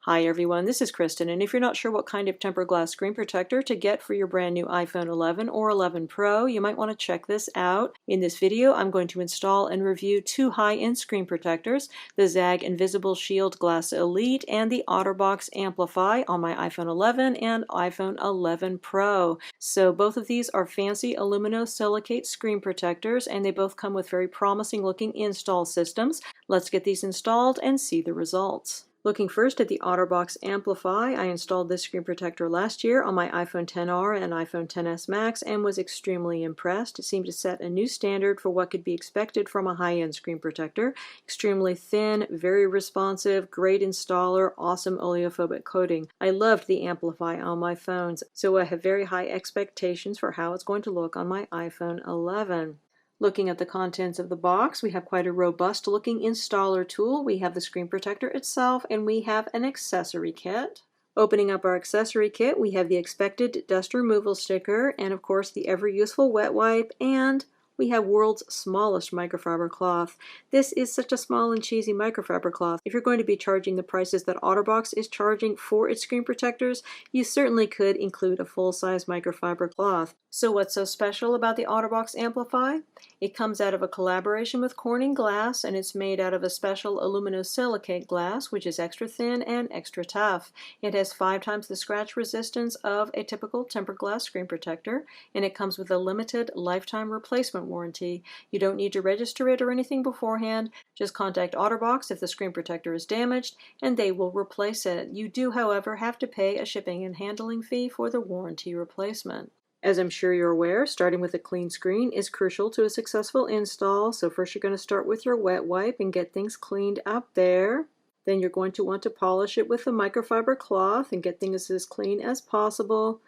Hi everyone, this is Kristen, and if you're not sure what kind of tempered glass screen protector to get for your brand new iPhone 11 or 11 Pro, you might want to check this out. In this video, I'm going to install and review two high-end screen protectors, the Zagg Invisible Shield Glass Elite and the OtterBox Amplify on my iPhone 11 and iPhone 11 Pro. So both of these are fancy aluminosilicate screen protectors, and they both come with very promising looking install systems. Let's get these installed and see the results. Looking first at the OtterBox Amplify, I installed this screen protector last year on my iPhone XR and iPhone XS Max and was extremely impressed. It seemed to set a new standard for what could be expected from a high-end screen protector. Extremely thin, very responsive, great installer, awesome oleophobic coating. I loved the Amplify on my phones, so I have very high expectations for how it's going to look on my iPhone 11. Looking at the contents of the box, we have quite a robust looking installer tool. We have the screen protector itself, and we have an accessory kit. Opening up our accessory kit, we have the expected dust removal sticker, and of course the ever useful wet wipe, and we have world's smallest microfiber cloth. This is such a small and cheesy microfiber cloth. If you're going to be charging the prices that OtterBox is charging for its screen protectors, you certainly could include a full-size microfiber cloth. So what's so special about the OtterBox Amplify? It comes out of a collaboration with Corning Glass, and it's made out of a special aluminosilicate glass, which is extra thin and extra tough. It has 5 times the scratch resistance of a typical tempered glass screen protector, and it comes with a limited lifetime replacement warranty. You don't need to register it or anything beforehand. Just contact OtterBox if the screen protector is damaged, and they will replace it. You do, however, have to pay a shipping and handling fee for the warranty replacement. As I'm sure you're aware, starting with a clean screen is crucial to a successful install. So first you're going to start with your wet wipe and get things cleaned up there. Then you're going to want to polish it with a microfiber cloth and get things as clean as possible.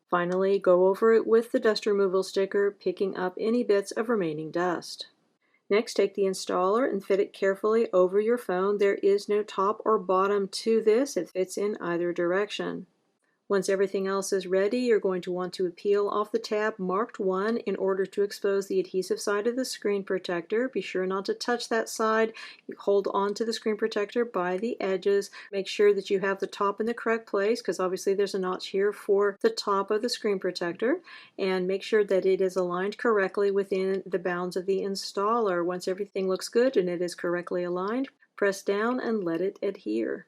Finally, go over it with the dust removal sticker, picking up any bits of remaining dust. Next, take the installer and fit it carefully over your phone. There is no top or bottom to this. It fits in either direction. Once everything else is ready, you're going to want to peel off the tab marked 1 in order to expose the adhesive side of the screen protector. Be sure not to touch that side. You hold on to the screen protector by the edges. Make sure that you have the top in the correct place, because obviously there's a notch here for the top of the screen protector. And make sure that it is aligned correctly within the bounds of the installer. Once everything looks good and it is correctly aligned, press down and let it adhere.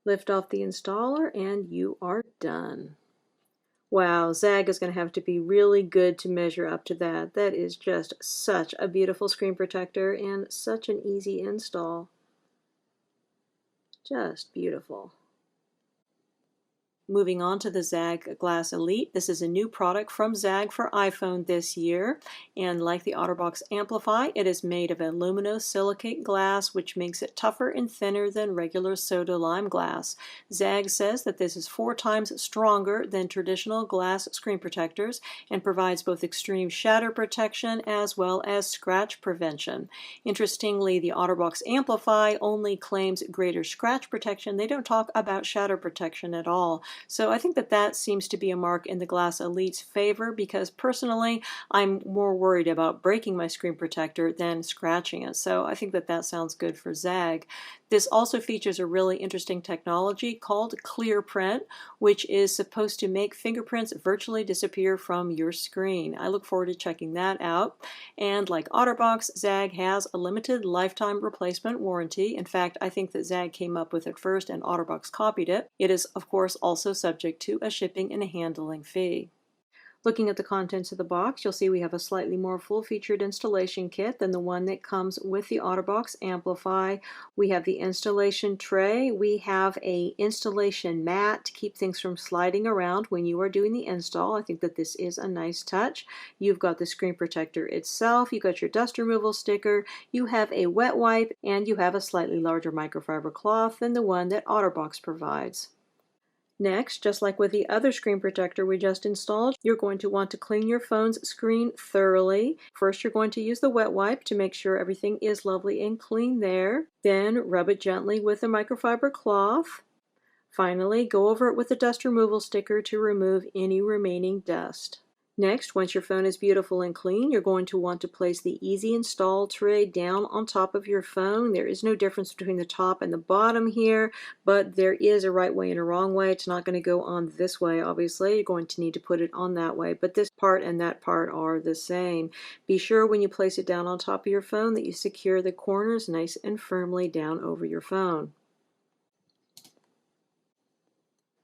Lift off the installer and you are done. Wow, Zagg is going to have to be really good to measure up to that. That is just such a beautiful screen protector and such an easy install. Just beautiful. Moving on to the Zagg Glass Elite. This is a new product from Zagg for iPhone this year, and like the OtterBox Amplify, it is made of aluminosilicate glass, which makes it tougher and thinner than regular soda lime glass. Zagg says that this is 4 times stronger than traditional glass screen protectors and provides both extreme shatter protection as well as scratch prevention. Interestingly, the OtterBox Amplify only claims greater scratch protection. They don't talk about shatter protection at all. So I think that that seems to be a mark in the Glass Elite's favor, because personally I'm more worried about breaking my screen protector than scratching it. So I think that that sounds good for Zagg. This also features a really interesting technology called Clear Print, which is supposed to make fingerprints virtually disappear from your screen. I look forward to checking that out. And like OtterBox, Zagg has a limited lifetime replacement warranty. In fact, I think that Zagg came up with it first and OtterBox copied it. It is, of course, also subject to a shipping and a handling fee. Looking at the contents of the box, you'll see we have a slightly more full-featured installation kit than the one that comes with the OtterBox Amplify. We have the installation tray. We have an installation mat to keep things from sliding around when you are doing the install. I think that this is a nice touch. You've got the screen protector itself. You've got your dust removal sticker. You have a wet wipe, and you have a slightly larger microfiber cloth than the one that OtterBox provides. Next, just like with the other screen protector we just installed, you're going to want to clean your phone's screen thoroughly. First, you're going to use the wet wipe to make sure everything is lovely and clean there. Then, rub it gently with a microfiber cloth. Finally, go over it with a dust removal sticker to remove any remaining dust. Next, once your phone is beautiful and clean, you're going to want to place the Easy Install tray down on top of your phone. There is no difference between the top and the bottom here, but there is a right way and a wrong way. It's not going to go on this way, obviously. You're going to need to put it on that way, but this part and that part are the same. Be sure when you place it down on top of your phone that you secure the corners nice and firmly down over your phone.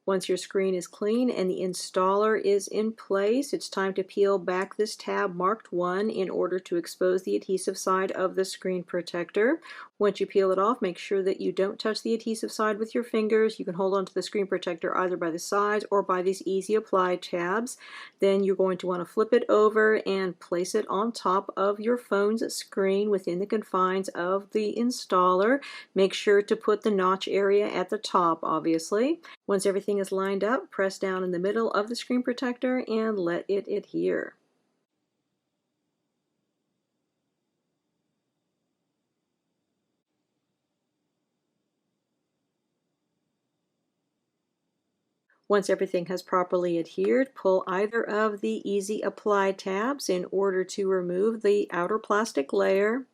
Once your screen is clean and the installer is in place, it's time to peel back this tab marked 1 in order to expose the adhesive side of the screen protector. Once you peel it off, make sure that you don't touch the adhesive side with your fingers. You can hold onto the screen protector either by the sides or by these easy apply tabs. Then you're going to want to flip it over and place it on top of your phone's screen within the confines of the installer. Make sure to put the notch area at the top, obviously. Once everything is lined up, press down in the middle of the screen protector and let it adhere. Once everything has properly adhered, pull either of the Easy Apply tabs in order to remove the outer plastic layer,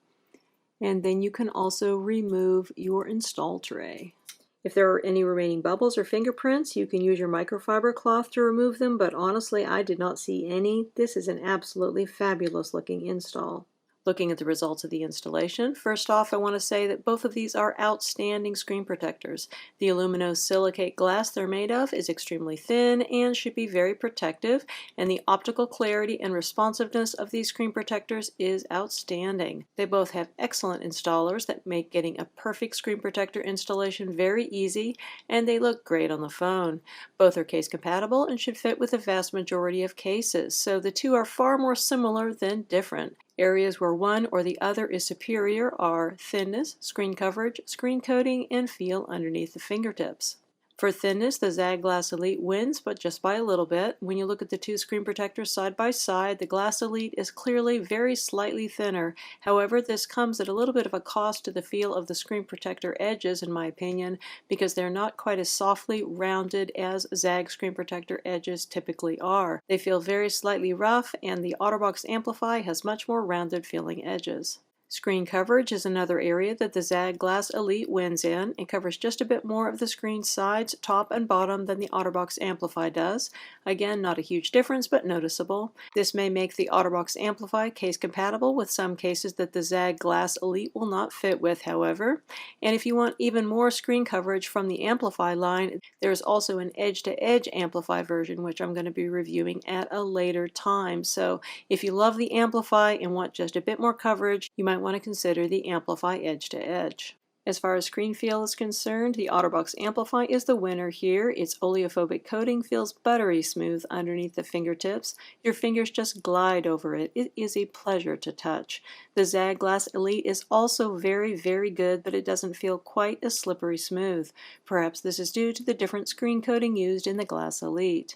and then you can also remove your install tray. If there are any remaining bubbles or fingerprints, you can use your microfiber cloth to remove them, but honestly, I did not see any. This is an absolutely fabulous looking install. Looking at the results of the installation, first off, I want to say that both of these are outstanding screen protectors. The aluminosilicate glass they're made of is extremely thin and should be very protective, and the optical clarity and responsiveness of these screen protectors is outstanding. They both have excellent installers that make getting a perfect screen protector installation very easy, and they look great on the phone. Both are case compatible and should fit with the vast majority of cases, so the two are far more similar than different. Areas where one or the other is superior are thinness, screen coverage, screen coating, and feel underneath the fingertips. For thinness, the Zagg Glass Elite wins, but just by a little bit. When you look at the two screen protectors side by side, the Glass Elite is clearly very slightly thinner. However, this comes at a little bit of a cost to the feel of the screen protector edges, in my opinion, because they're not quite as softly rounded as Zagg screen protector edges typically are. They feel very slightly rough, and the OtterBox Amplify has much more rounded feeling edges. Screen coverage is another area that the Zagg Glass Elite wins in. It covers just a bit more of the screen sides, top and bottom than the OtterBox Amplify does. Again, not a huge difference, but noticeable. This may make the OtterBox Amplify case compatible with some cases that the Zagg Glass Elite will not fit with, however. And if you want even more screen coverage from the Amplify line, there is also an edge-to-edge Amplify version, which I'm going to be reviewing at a later time. So if you love the Amplify and want just a bit more coverage, you might want to consider the Amplify edge-to-edge. As far as screen feel is concerned, the OtterBox Amplify is the winner here. Its oleophobic coating feels buttery smooth underneath the fingertips. Your fingers just glide over it. It is a pleasure to touch. The Zagg Glass Elite is also very, very good, but it doesn't feel quite as slippery smooth. Perhaps this is due to the different screen coating used in the Glass Elite.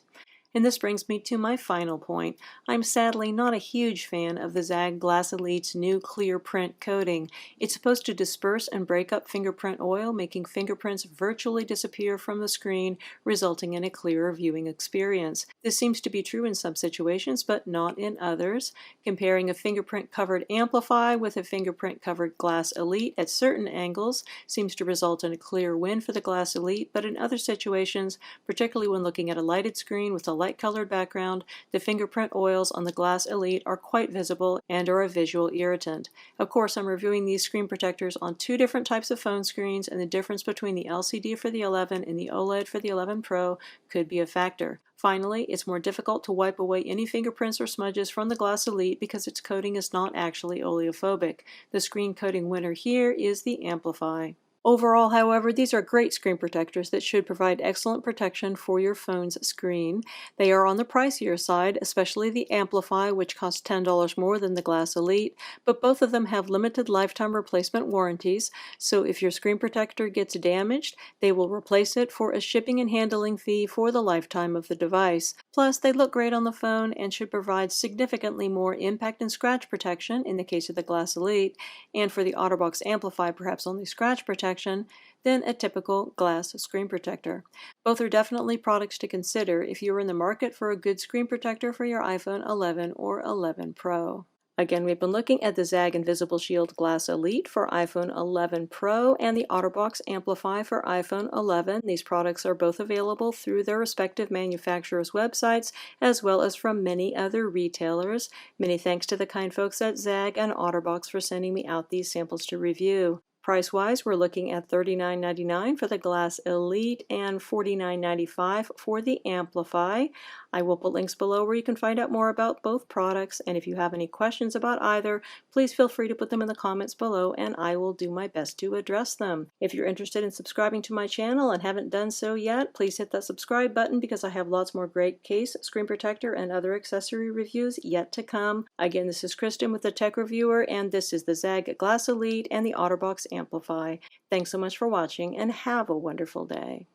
And this brings me to my final point. I'm sadly not a huge fan of the Zagg Glass Elite's new clear print coating. It's supposed to disperse and break up fingerprint oil, making fingerprints virtually disappear from the screen, resulting in a clearer viewing experience. This seems to be true in some situations, but not in others. Comparing a fingerprint-covered Amplify with a fingerprint-covered Glass Elite at certain angles seems to result in a clear win for the Glass Elite, but in other situations, particularly when looking at a lighted screen with a light-colored background, the fingerprint oils on the Glass Elite are quite visible and are a visual irritant. Of course, I'm reviewing these screen protectors on two different types of phone screens, and the difference between the LCD for the 11 and the OLED for the 11 Pro could be a factor. Finally, it's more difficult to wipe away any fingerprints or smudges from the Glass Elite because its coating is not actually oleophobic. The screen coating winner here is the Amplify. Overall, however, these are great screen protectors that should provide excellent protection for your phone's screen. They are on the pricier side, especially the Amplify, which costs $10 more than the Glass Elite, but both of them have limited lifetime replacement warranties, so if your screen protector gets damaged, they will replace it for a shipping and handling fee for the lifetime of the device. Plus, they look great on the phone and should provide significantly more impact and scratch protection in the case of the Glass Elite, and for the OtterBox Amplify perhaps only scratch protection, than a typical glass screen protector. Both are definitely products to consider if you are in the market for a good screen protector for your iPhone 11 or 11 Pro. Again, we've been looking at the Zagg Invisible Shield Glass Elite for iPhone 11 Pro and the OtterBox Amplify for iPhone 11. These products are both available through their respective manufacturers' websites as well as from many other retailers. Many thanks to the kind folks at Zagg and OtterBox for sending me out these samples to review. Price-wise, we're looking at $39.99 for the Glass Elite and $49.95 for the Amplify. I will put links below where you can find out more about both products, and if you have any questions about either, please feel free to put them in the comments below and I will do my best to address them. If you're interested in subscribing to my channel and haven't done so yet, please hit that subscribe button because I have lots more great case, screen protector, and other accessory reviews yet to come. Again, this is Kristen with the Tech Reviewer, and this is the Zagg Glass Elite and the OtterBox Amplify. Thanks so much for watching and have a wonderful day.